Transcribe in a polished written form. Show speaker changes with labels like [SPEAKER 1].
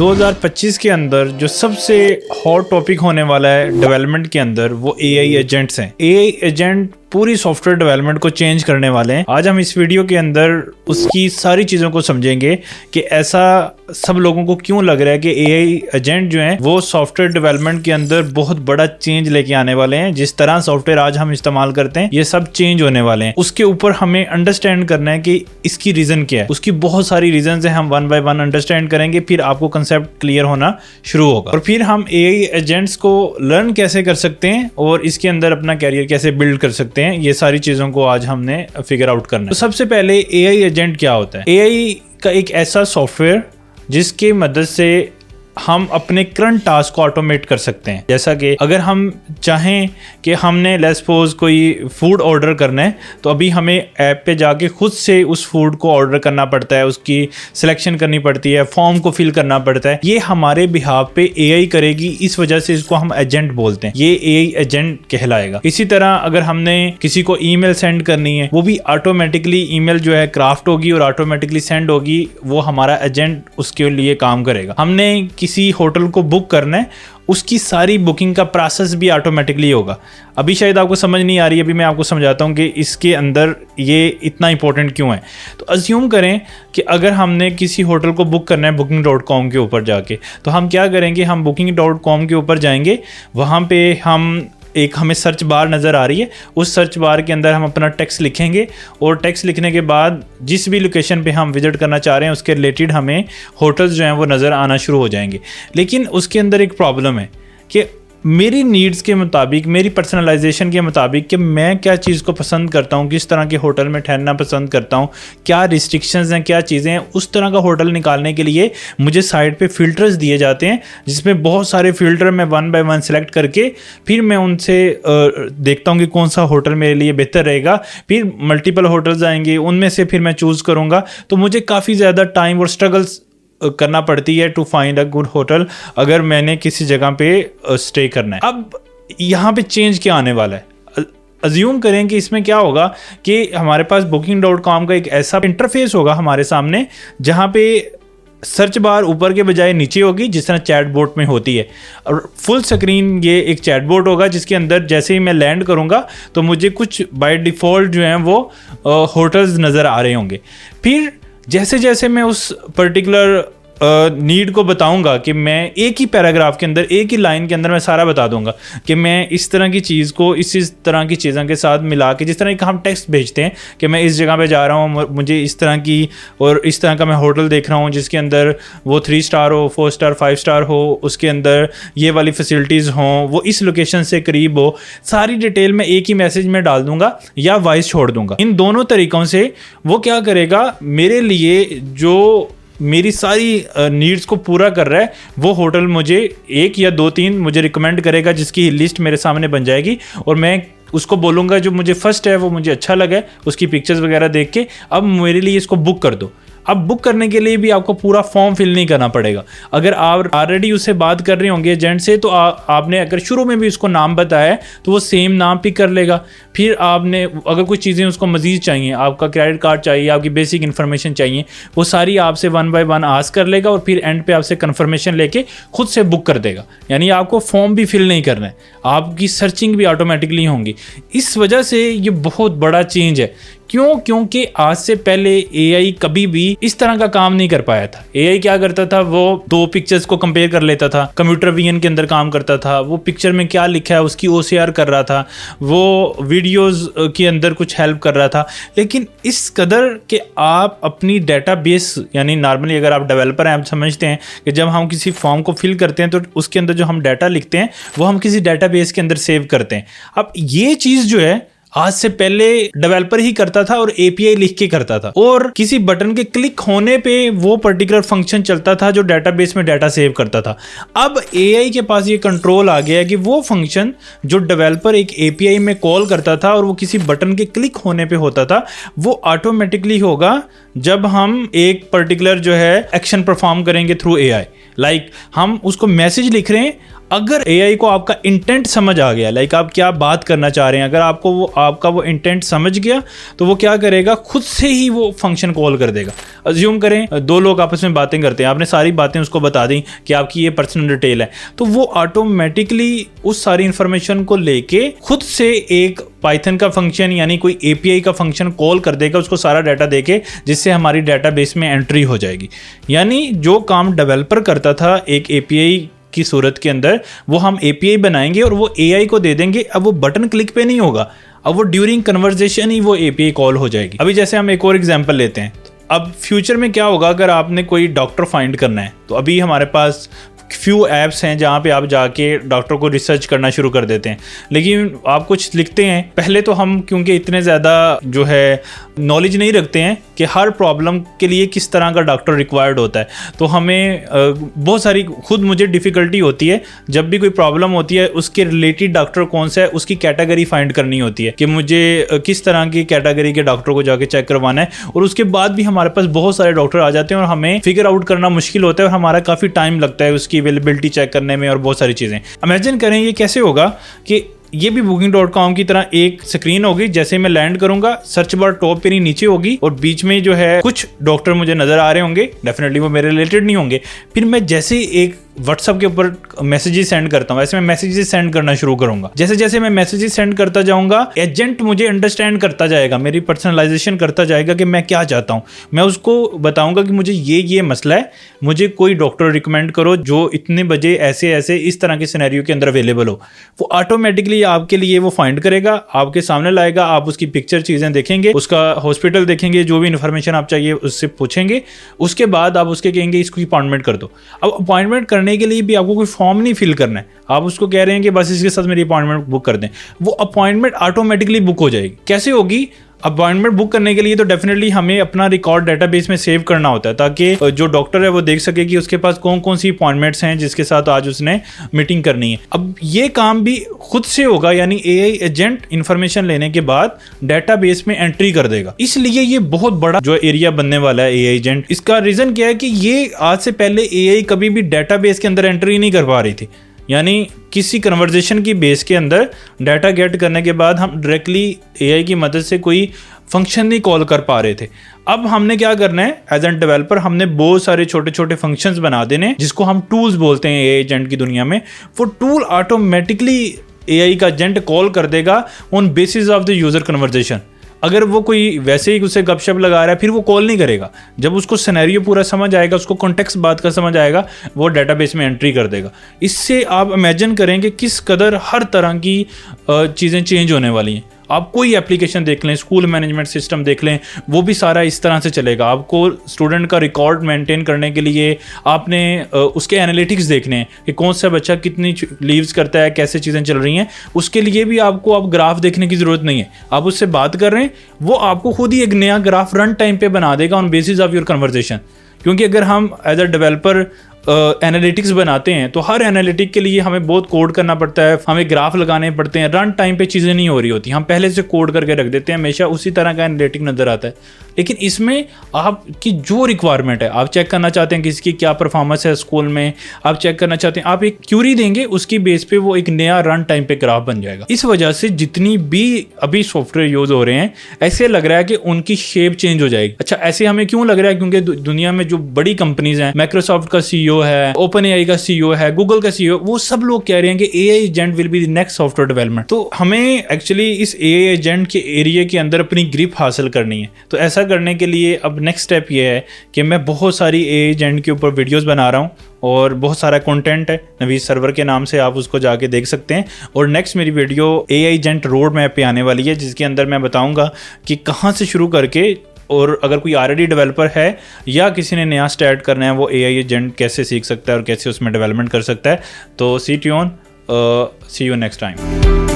[SPEAKER 1] 2025 के अंदर जो सबसे हॉट टॉपिक होने वाला है डेवलपमेंट के अंदर वो एआई एजेंट्स हैं। एआई एजेंट पूरी सॉफ्टवेयर डेवलपमेंट को चेंज करने वाले हैं। आज हम इस वीडियो के अंदर उसकी सारी चीज़ों को समझेंगे कि ऐसा सब लोगों को क्यों लग रहा है कि एआई एजेंट जो हैं वो सॉफ्टवेयर डेवलपमेंट के अंदर बहुत बड़ा चेंज लेके आने वाले हैं। जिस तरह सॉफ्टवेयर आज हम इस्तेमाल करते हैं ये सब चेंज होने वाले हैं। उसके ऊपर हमें अंडरस्टैंड करना है कि इसकी रीज़न क्या है। उसकी बहुत सारी रीजंस हैं, हम वन बाय वन अंडरस्टैंड करेंगे, फिर आपको कंसेप्ट क्लियर होना शुरू होगा। और फिर हम एआई एजेंट्स को लर्न कैसे कर सकते हैं और इसके अंदर अपना कैरियर कैसे बिल्ड कर सकते हैं, ये सारी चीजों को आज हमने फिगर आउट करना है। तो सबसे पहले एआई एजेंट क्या होता है। एआई का एक ऐसा सॉफ्टवेयर जिसकी मदद से हम अपने करंट टास्क को ऑटोमेट कर सकते हैं। जैसा कि अगर हम चाहें कि हमने लेट्स सपोज कोई फूड ऑर्डर करना है तो अभी हमें ऐप पे जाके खुद से उस फूड को ऑर्डर करना पड़ता है, उसकी सिलेक्शन करनी पड़ती है, फॉर्म को फिल करना पड़ता है। ये हमारे बिहाफ पे एआई करेगी, इस वजह से इसको हम एजेंट बोलते हैं। ये एआई एजेंट कहलाएगा। इसी तरह अगर हमने किसी को ईमेल सेंड करनी है वो भी ऑटोमेटिकली ईमेल जो है क्राफ्ट होगी और ऑटोमेटिकली सेंड होगी, वो हमारा एजेंट उसके लिए काम करेगा। हमने किसी होटल को बुक करना है, उसकी सारी बुकिंग का प्रोसेस भी ऑटोमेटिकली होगा। अभी शायद आपको समझ नहीं आ रही है, अभी मैं आपको समझाता हूँ कि इसके अंदर ये इतना इंपॉर्टेंट क्यों है। तो अज्यूम करें कि अगर हमने किसी होटल को बुक करना है booking.com के ऊपर जाके, तो हम क्या करेंगे, हम booking.com के ऊपर जाएंगे, वहाँ पे हमें सर्च बार नज़र आ रही है, उस सर्च बार के अंदर हम अपना टेक्स्ट लिखेंगे और टेक्स्ट लिखने के बाद जिस भी लोकेशन पे हम विजिट करना चाह रहे हैं उसके रिलेटेड हमें होटल्स जो हैं वो नज़र आना शुरू हो जाएंगे। लेकिन उसके अंदर एक प्रॉब्लम है कि मेरी नीड्स के मुताबिक, मेरी पर्सनलाइजेशन के मुताबिक कि मैं क्या चीज़ को पसंद करता हूँ, किस तरह के होटल में ठहरना पसंद करता हूँ, क्या रिस्ट्रिक्शंस हैं, क्या चीज़ें हैं, उस तरह का होटल निकालने के लिए मुझे साइट पे फ़िल्टर्स दिए जाते हैं, जिसमें बहुत सारे फ़िल्टर मैं वन बाय वन सेलेक्ट करके फिर मैं उनसे देखता हूँ कि कौन सा होटल मेरे लिए बेहतर रहेगा। फिर मल्टीपल होटल्स आएंगे, उनमें से फिर मैं चूज़ करूँगा। तो मुझे काफ़ी ज़्यादा टाइम और स्ट्रगल्स करना पड़ती है to find a good hotel अगर मैंने किसी जगह पे स्टे करना है। अब यहाँ पे चेंज क्या आने वाला है। अज्यूम करें कि इसमें क्या होगा कि हमारे पास booking.com का एक ऐसा इंटरफेस होगा हमारे सामने जहाँ पे सर्च बार ऊपर के बजाय नीचे होगी, जिस तरह चैटबॉट में होती है। और फुल स्क्रीन ये एक चैटबॉट होगा जिसके अंदर जैसे ही मैं लैंड करूँगा तो मुझे कुछ बाय डिफ़ॉल्ट जो हैं वो होटल्स नज़र आ रहे होंगे। फिर जैसे जैसे मैं उस पर्टिकुलर नीड को बताऊंगा कि मैं एक ही पैराग्राफ के अंदर, एक ही लाइन के अंदर मैं सारा बता दूंगा कि मैं इस तरह की चीज़ को इस तरह की चीज़ों के साथ मिला के, जिस तरह का हम टेक्स्ट भेजते हैं कि मैं इस जगह पे जा रहा हूँ, मुझे इस तरह की और इस तरह का मैं होटल देख रहा हूँ जिसके अंदर वो 3 स्टार हो, 4 स्टार, 5 स्टार हो, उसके अंदर ये वाली फैसिलिटीज़ हों, वो इस लोकेशन से करीब हो, सारी डिटेल मैं एक ही मैसेज में डाल दूंगा या वॉइस छोड़ दूंगा। इन दोनों तरीक़ों से वो क्या करेगा, मेरे लिए जो मेरी सारी नीड्स को पूरा कर रहा है वो होटल मुझे 1 या 2-3 मुझे रिकमेंड करेगा, जिसकी लिस्ट मेरे सामने बन जाएगी और मैं उसको बोलूँगा जो मुझे फर्स्ट है वो मुझे अच्छा लगा है, उसकी पिक्चर्स वगैरह देख के अब मेरे लिए इसको बुक कर दो। अब बुक करने के लिए भी आपको पूरा फॉर्म फिल नहीं करना पड़ेगा। अगर आप ऑलरेडी उससे बात कर रहे होंगे एजेंट से तो आपने अगर शुरू में भी उसको नाम बताया है तो वो सेम नाम पिक कर लेगा। फिर आपने अगर कुछ चीज़ें उसको मज़ीद चाहिए, आपका क्रेडिट कार्ड चाहिए, आपकी बेसिक इन्फॉर्मेशन चाहिए, वो सारी आपसे वन बाय वन आस्क कर लेगा और फिर एंड पे आपसे कन्फर्मेशन लेके खुद से बुक कर देगा। यानी आपको फॉर्म भी फिल नहीं करना है, आपकी सर्चिंग भी ऑटोमेटिकली होंगी। इस वजह से ये बहुत बड़ा चेंज है। क्यों? क्योंकि आज से पहले एआई कभी भी इस तरह का काम नहीं कर पाया था। एआई क्या करता था, वो 2 पिक्चर्स को कंपेयर कर लेता था, कंप्यूटर विजन के अंदर काम करता था, वो पिक्चर में क्या लिखा है उसकी OCR कर रहा था, वो वीडियोस के अंदर कुछ हेल्प कर रहा था। लेकिन इस कदर कि आप अपनी डेटाबेस, यानी नॉर्मली अगर आप डेवलपर हैं आप समझते हैं कि जब हम किसी फॉर्म को फिल करते हैं तो उसके अंदर जो हम डाटा लिखते हैं वो हम किसी डेटाबेस के अंदर सेव करते हैं। अब ये चीज़ जो है आज से पहले डेवलपर ही करता था और एपीआई लिख के करता था और किसी बटन के क्लिक होने पे वो पर्टिकुलर फंक्शन चलता था जो डेटाबेस में डाटा सेव करता था। अब एआई के पास ये कंट्रोल आ गया है कि वो फंक्शन जो डेवलपर एक एपीआई में कॉल करता था और वो किसी बटन के क्लिक होने पे होता था, वो ऑटोमेटिकली होगा जब हम एक पर्टिकुलर जो है एक्शन परफॉर्म करेंगे थ्रू एआई। लाइक हम उसको मैसेज लिख रहे हैं, अगर एआई को आपका इंटेंट समझ आ गया, लाइक आप क्या बात करना चाह रहे हैं, अगर आपको वो आपका वो इंटेंट समझ गया तो वो क्या करेगा, खुद से ही वो फंक्शन कॉल कर देगा। अज्यूम करें दो लोग आपस में बातें करते हैं, आपने सारी बातें उसको बता दी कि आपकी ये पर्सनल डिटेल है, तो वो ऑटोमेटिकली उस सारी इंफॉर्मेशन को लेके खुद से एक पाइथन का फंक्शन यानी कोई एपीआई का फंक्शन कॉल कर देगा उसको सारा डाटा देके, जिससे हमारी डेटाबेस में एंट्री हो जाएगी। यानी जो काम डेवलपर करता था एक एपीआई की सूरत के अंदर, वो हम एपीआई बनाएंगे और वो एआई को दे देंगे। अब वो बटन क्लिक पे नहीं होगा, अब वो ड्यूरिंग कन्वर्जेशन ही वो एपीआई कॉल हो जाएगी। अभी जैसे हम एक और एग्जांपल लेते हैं, अब फ्यूचर में क्या होगा, अगर आपने कोई डॉक्टर फाइंड करना है तो अभी हमारे पास फ्यू ऐप्स हैं जहाँ पे आप जाके डॉक्टर को रिसर्च करना शुरू कर देते हैं, लेकिन आप कुछ लिखते हैं। पहले तो हम क्योंकि इतने ज़्यादा जो है नॉलेज नहीं रखते हैं कि हर प्रॉब्लम के लिए किस तरह का डॉक्टर रिक्वायर्ड होता है, तो हमें बहुत सारी खुद मुझे डिफ़िकल्टी होती है जब भी कोई प्रॉब्लम होती है उसके रिलेटेड डॉक्टर कौन सा है उसकी कैटेगरी फाइंड करनी होती है कि मुझे किस तरह की कैटेगरी के डॉक्टर को जाके चेक करवाना है। और उसके बाद भी हमारे पास बहुत सारे डॉक्टर आ जाते हैं और हमें फिगर आउट करना मुश्किल होता है और हमारा काफ़ी टाइम लगता है उसकी अवेलेबिलिटी चेक करने में और बहुत सारी चीज़ें। इमेजिन करें ये कैसे होगा कि ये भी booking.com की तरह एक स्क्रीन होगी, जैसे मैं लैंड करूंगा सर्च बार टॉप पे नहीं नीचे होगी और बीच में जो है कुछ डॉक्टर मुझे नजर आ रहे होंगे, डेफिनेटली वो मेरे रिलेटेड नहीं होंगे। फिर मैं जैसे एक व्हाट्सएप के ऊपर मैसेजेस सेंड करता हूँ, ऐसे मैं मैसेजेस सेंड करना शुरू करूंगा। जैसे जैसे मैं मैसेजेस सेंड करता जाऊंगा एजेंट मुझे अंडरस्टैंड करता जाएगा, मेरी पर्सनलाइजेशन करता जाएगा कि मैं क्या चाहता हूँ। मैं उसको बताऊंगा कि मुझे ये मसला है, मुझे कोई डॉक्टर रिकमेंड करो जो इतने बजे ऐसे ऐसे इस तरह के सिनेरियो के अंदर अवेलेबल हो। वो ऑटोमेटिकली आपके लिए वो फाइंड करेगा, आपके सामने लाएगा, आप उसकी पिक्चर चीज़ें देखेंगे, उसका हॉस्पिटल देखेंगे, जो भी इन्फॉर्मेशन आप चाहिए उससे पूछेंगे। उसके बाद आप उसके कहेंगे इसको अपॉइंटमेंट कर दो। अब अपॉइंटमेंट करने के लिए भी आपको कोई फॉर्म नहीं फिल करना है, आप उसको कह रहे हैं कि बस इसके साथ मेरी अपॉइंटमेंट बुक कर दें, वो अपॉइंटमेंट ऑटोमेटिकली बुक हो जाएगी। कैसे होगी? अपॉइंटमेंट बुक करने के लिए तो डेफिनेटली हमें अपना रिकॉर्ड डेटाबेस में सेव करना होता है ताकि जो डॉक्टर है वो देख सके कि उसके पास कौन कौन सी अपॉइंटमेंट्स हैं जिसके साथ आज उसने मीटिंग करनी है। अब ये काम भी खुद से होगा, यानी एआई एजेंट इंफॉर्मेशन लेने के बाद डेटाबेस में एंट्री कर देगा। इसलिए ये बहुत बड़ा जो एरिया बनने वाला है एआई एजेंट। इसका रीजन क्या है कि ये आज से पहले एआई कभी भी डेटाबेस के अंदर एंट्री नहीं कर पा रही थी, यानी किसी कन्वर्जेशन की बेस के अंदर डाटा गेट करने के बाद हम डायरेक्टली एआई की मदद से कोई फंक्शन नहीं कॉल कर पा रहे थे। अब हमने क्या करना है, एज एन डेवलपर हमने बहुत सारे छोटे छोटे फंक्शंस बना देने जिसको हम टूल्स बोलते हैं एआई एजेंट की दुनिया में। वो टूल ऑटोमेटिकली एआई का एजेंट कॉल कर देगा on basis of the user conversation. अगर वो कोई वैसे ही उसे गपशप लगा रहा है फिर वो कॉल नहीं करेगा, जब उसको सिनेरियो पूरा समझ आएगा, उसको कॉन्टेक्स्ट बात का समझ आएगा, वो डेटाबेस में एंट्री कर देगा। इससे आप इमेजिन करेंगे किस कदर हर तरह की चीज़ें चेंज होने वाली हैं। आप कोई एप्लीकेशन देख लें, स्कूल मैनेजमेंट सिस्टम देख लें, वो भी सारा इस तरह से चलेगा। आपको स्टूडेंट का रिकॉर्ड मेंटेन करने के लिए आपने उसके एनालिटिक्स देखने हैं कि कौन सा बच्चा कितनी लीव्स करता है, कैसे चीज़ें चल रही हैं, उसके लिए भी आपको अब ग्राफ देखने की ज़रूरत नहीं है। आप उससे बात कर रहे हैं, वो आपको खुद ही एक नया ग्राफ रन टाइम पे बना देगा on basis of your conversation. क्योंकि अगर हम एज अ डेवलपर एनालिटिक्स बनाते हैं तो हर एनालिटिक के लिए हमें बहुत कोड करना पड़ता है, हमें ग्राफ लगाने पड़ते हैं, रन टाइम पे चीज़ें नहीं हो रही होती, हम पहले से कोड करके रख देते हैं, हमेशा उसी तरह का एनालिटिक नज़र आता है। लेकिन इसमें आपकी जो रिक्वायरमेंट है, आप चेक करना चाहते हैं किसी की क्या परफॉर्मेंस है स्कूल में, आप चेक करना चाहते हैं, आप एक क्यूरी देंगे, उसकी बेस पे वो एक नया रन टाइम पे ग्राफ बन जाएगा। इस वजह से जितनी भी अभी सॉफ्टवेयर यूज़ हो रहे हैं ऐसे लग रहा है कि उनकी शेप चेंज हो जाएगी। अच्छा, ऐसे हमें क्यों लग रहा है? क्योंकि दुनिया में जो बड़ी कंपनीज हैं, माइक्रोसॉफ्ट का सीईओ है, ओपन एआई का सीईओ है, गूगल का सीईओ, वो सब लोग कह रहे हैं कि AI agent will be the next software development. तो हमें एक्चुअली इस एआई एजेंट के एरिया के अंदर अपनी ग्रिप हासिल करनी है। तो ऐसा करने के लिए अब नेक्स्ट स्टेप ये है कि मैं बहुत सारी एआई एजेंट के ऊपर वीडियोस बना रहा हूँ और बहुत सारा कंटेंट है, नवीद सर्वर के नाम से आप उसको जाके देख सकते हैं। और नेक्स्ट मेरी video AI agent road map पे आने वाली है, जिसके अंदर मैं बताऊंगा कि कहाँ से शुरू करके, और अगर कोई ऑलरेडी डेवलपर है या किसी ने नया स्टार्ट करना है वो एआई एजेंट कैसे सीख सकता है और कैसे उसमें डेवलपमेंट कर सकता है। तो see tune, see you next time.